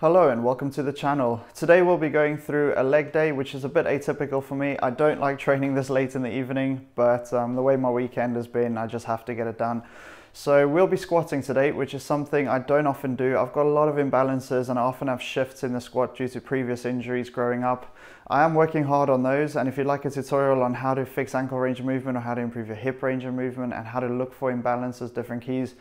Hello and welcome to the channel. Today we'll be going through a leg day, which is a bit atypical for me. I don't like training this late in the evening, but the way my weekend has been, I just have to get it done. So we'll be squatting today, which is something I don't often do. I've got a lot of imbalances and I often have shifts in the squat due to previous injuries growing up. I am working hard on those, and if you'd like a tutorial on how to fix ankle range of movement or how to improve your hip range of movement and how to look for imbalances, different keys,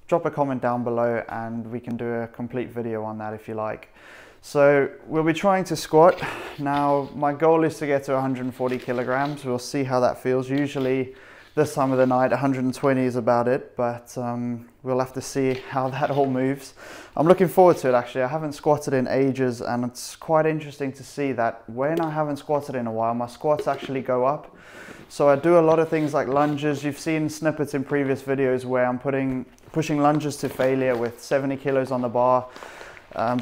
drop a comment down below and we can do a complete video on that if you like. So we'll be trying to squat. Now my goal is to get to 140 kilograms. We'll see how that feels. Usually this time of the night 120 is about it, but we'll have to see how that all moves. I'm looking forward to it actually. I haven't squatted in ages and it's quite interesting to see that when I haven't squatted in a while, my squats actually go up. So I do a lot of things like lunges. You've seen snippets in previous videos where I'm pushing lunges to failure with 70 kilos on the bar.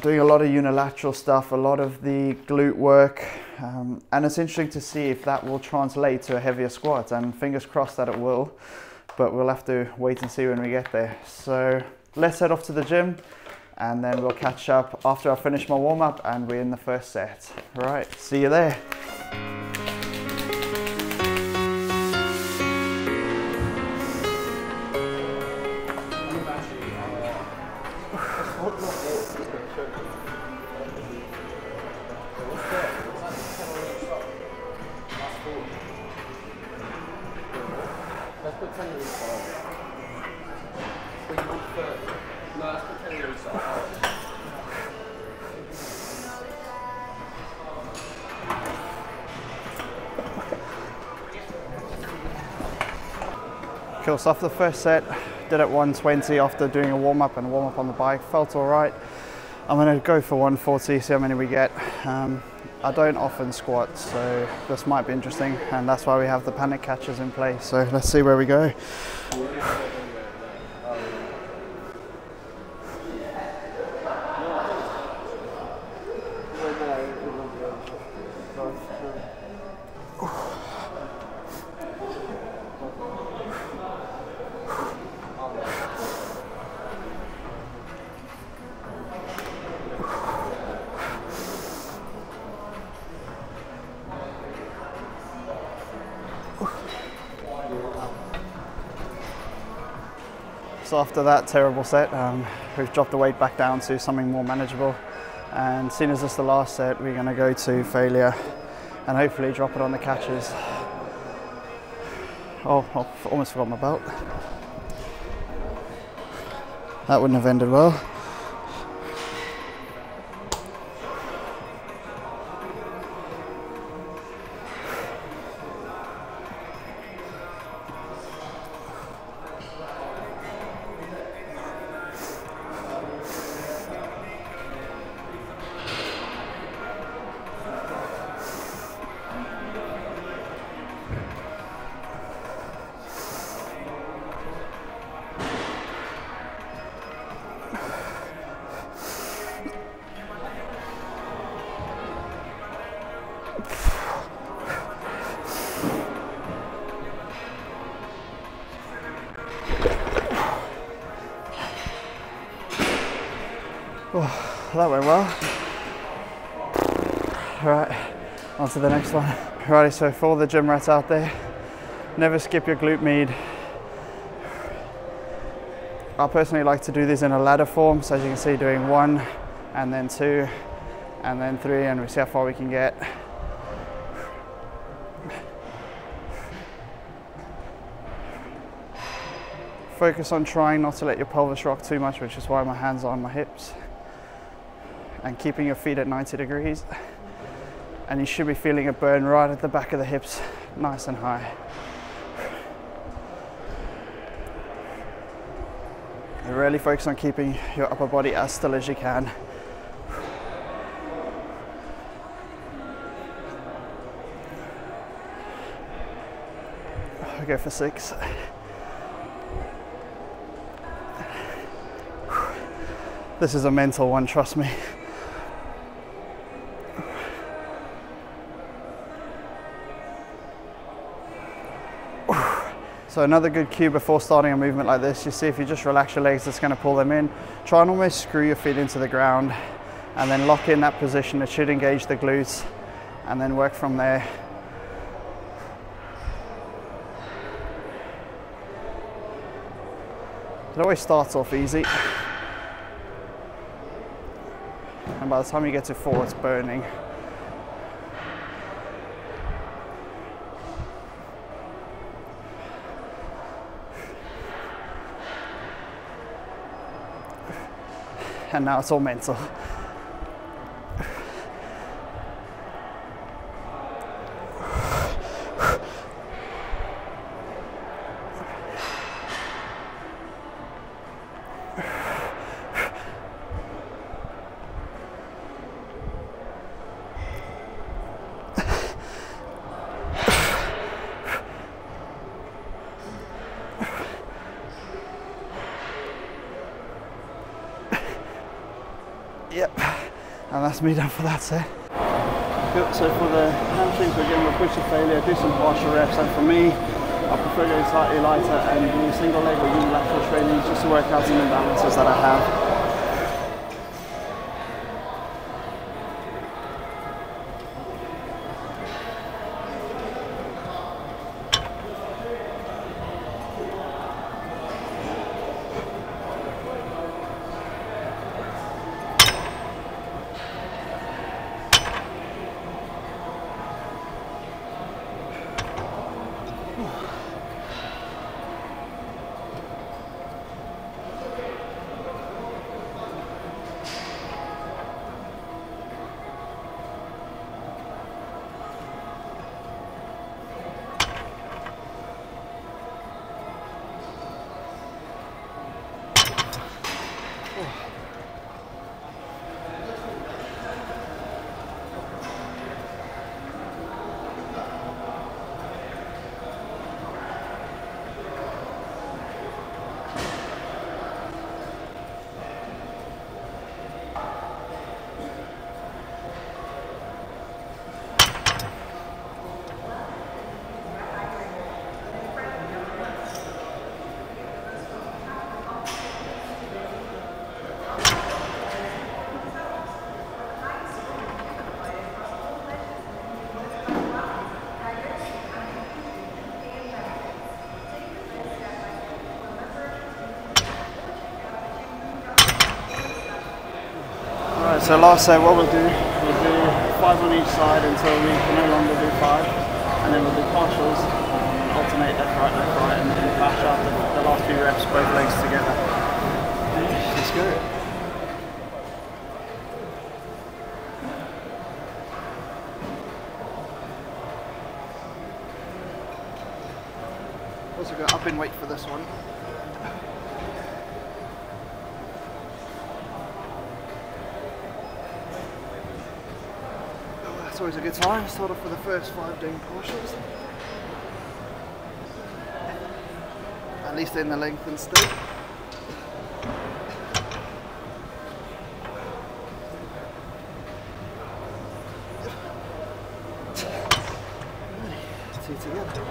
Doing a lot of unilateral stuff, a lot of the glute work, and it's interesting to see if that will translate to a heavier squat, and fingers crossed that it will, but we'll have to wait and see when we get there. So let's head off to the gym and then we'll catch up after I finish my warm-up and we're in the first set. All right, see you there. Let's put 10 loose on. So you want 30? No, let's put 10 loose on. Cool, so after the first set, did it 120 after doing a warm-up and a warm-up on the bike, felt all right. I'm gonna go for 140, see how many we get. I don't often squat, so this might be interesting, and that's why we have the panic catchers in place. So let's see where we go. So after that terrible set, we've dropped the weight back down to something more manageable. And seeing as this is the last set, we're gonna go to failure and hopefully drop it on the catches. Oh, I almost forgot my belt. That wouldn't have ended well. Oh, that went well. All right, on to the next one. Alrighty, so for all the gym rats out there, never skip your glute med. I personally like to do these in a ladder form, so as you can see, doing 1 and then 2 and then 3, and we see how far we can get. Focus on trying not to let your pelvis rock too much, which is why my hands are on my hips. And keeping your feet at 90 degrees. And you should be feeling a burn right at the back of the hips, nice and high. And really focus on keeping your upper body as still as you can. I'll go for 6. This is a mental one, trust me. So another good cue before starting a movement like this, you see if you just relax your legs, it's going to pull them in. Try and almost screw your feet into the ground and then lock in that position. It should engage the glutes, and then work from there. It always starts off easy, and by the time you get to 4, it's burning. And now it's all mental. Yep, and that's me done for that set. Good. So for the hamstrings, we're going to push to failure, do some partial reps, and for me, I prefer going slightly lighter and do single leg or unilateral training just to work out some imbalances that I have. So last set, what we'll do 5 on each side until we can no longer do 5, and then we'll do partials, and alternate left, right, and bash out the last few reps, both legs together. Let's go. Also go up in weight for this one. It's always a good time. Start off with the first 5 doing partials. At least in the length and state. Two together.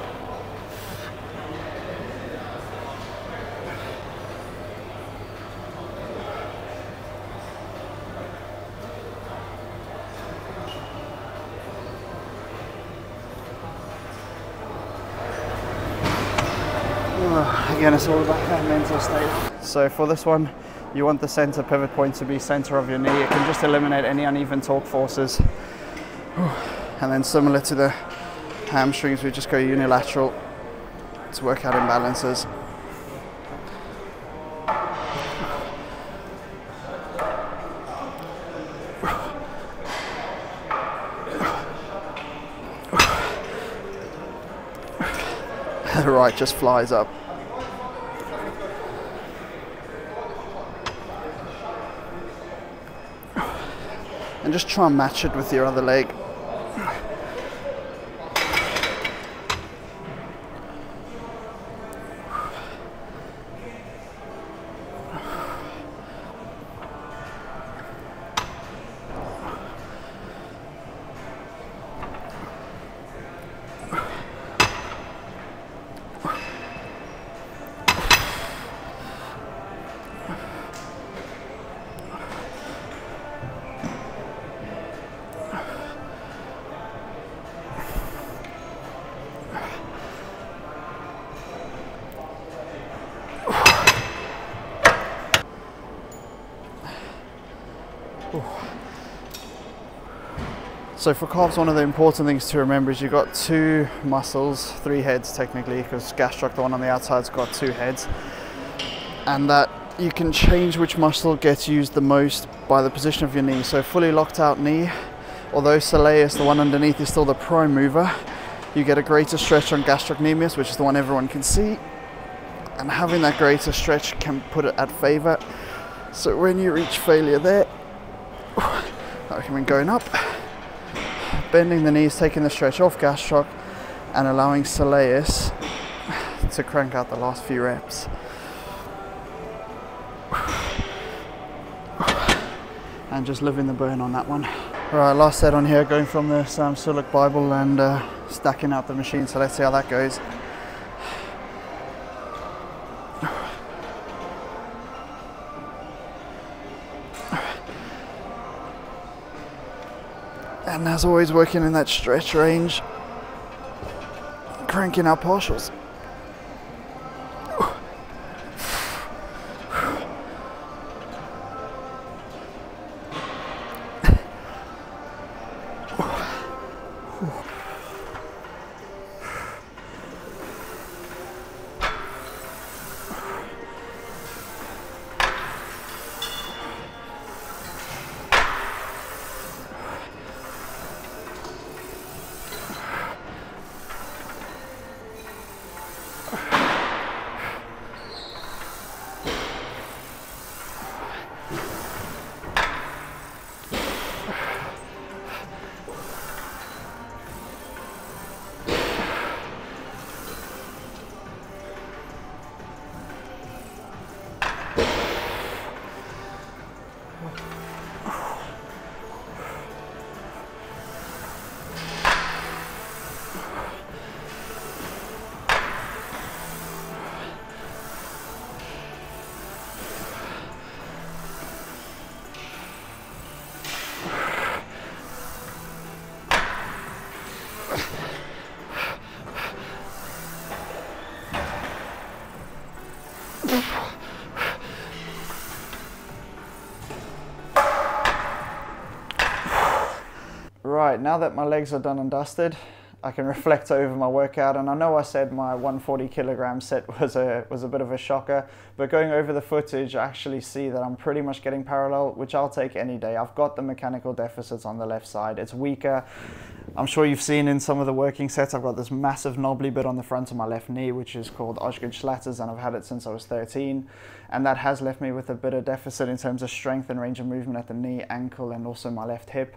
Again, it's all about that mental state. So for this one, you want the center pivot point to be center of your knee. It can just eliminate any uneven torque forces. And then similar to the hamstrings, we just go unilateral to work out imbalances. The right just flies up. And just try and match it with your other leg. So for calves, one of the important things to remember is you've got two muscles, three heads technically, because gastroc, the one on the outside's got two heads, and that you can change which muscle gets used the most by the position of your knee. So fully locked out knee, although soleus, the one underneath, is still the prime mover, you get a greater stretch on gastrocnemius, which is the one everyone can see, and having that greater stretch can put it at favor. So when you reach failure there, I recommend going up, bending the knees, taking the stretch off gastroc, and allowing soleus to crank out the last few reps. And just living the burn on that one. Alright, last set on here, going from the Sam Sulek Bible and stacking out the machine, so let's see how that goes. And as always, working in that stretch range, cranking out partials. Right, now that my legs are done and dusted, I can reflect over my workout, and I know I said my 140 kilogram set was a bit of a shocker, but going over the footage, I actually see that I'm pretty much getting parallel, which I'll take any day. I've got the mechanical deficits on the left side. It's weaker. I'm sure you've seen in some of the working sets, I've got this massive knobbly bit on the front of my left knee, which is called Osgood-Schlatter's, and I've had it since I was 13. And that has left me with a bit of deficit in terms of strength and range of movement at the knee, ankle, and also my left hip.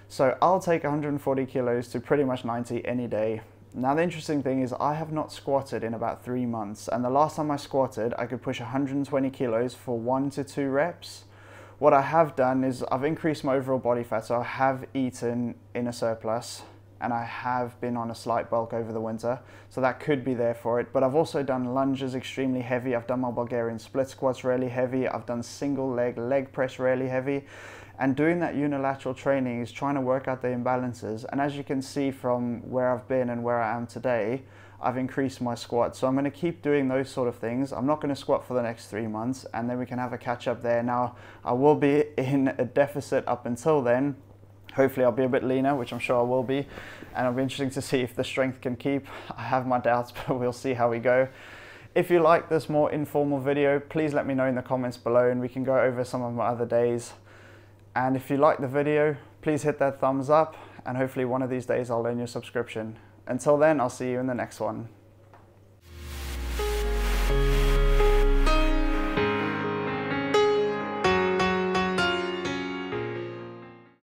So I'll take 140 kilos to pretty much 90 any day. Now the interesting thing is I have not squatted in about 3 months, and the last time I squatted I could push 120 kilos for 1 to 2 reps. What I have done is I've increased my overall body fat, so I have eaten in a surplus and I have been on a slight bulk over the winter, so that could be there for it. But I've also done lunges extremely heavy, I've done my Bulgarian split squats really heavy, I've done single leg press really heavy. And doing that unilateral training is trying to work out the imbalances. And as you can see from where I've been and where I am today, I've increased my squat. So I'm going to keep doing those sort of things. I'm not going to squat for the next 3 months, and then we can have a catch up there. Now, I will be in a deficit up until then. Hopefully I'll be a bit leaner, which I'm sure I will be. And it'll be interesting to see if the strength can keep. I have my doubts, but we'll see how we go. If you like this more informal video, please let me know in the comments below, and we can go over some of my other days. And if you like the video, please hit that thumbs up, and hopefully one of these days I'll earn your subscription. Until then, I'll see you in the next one.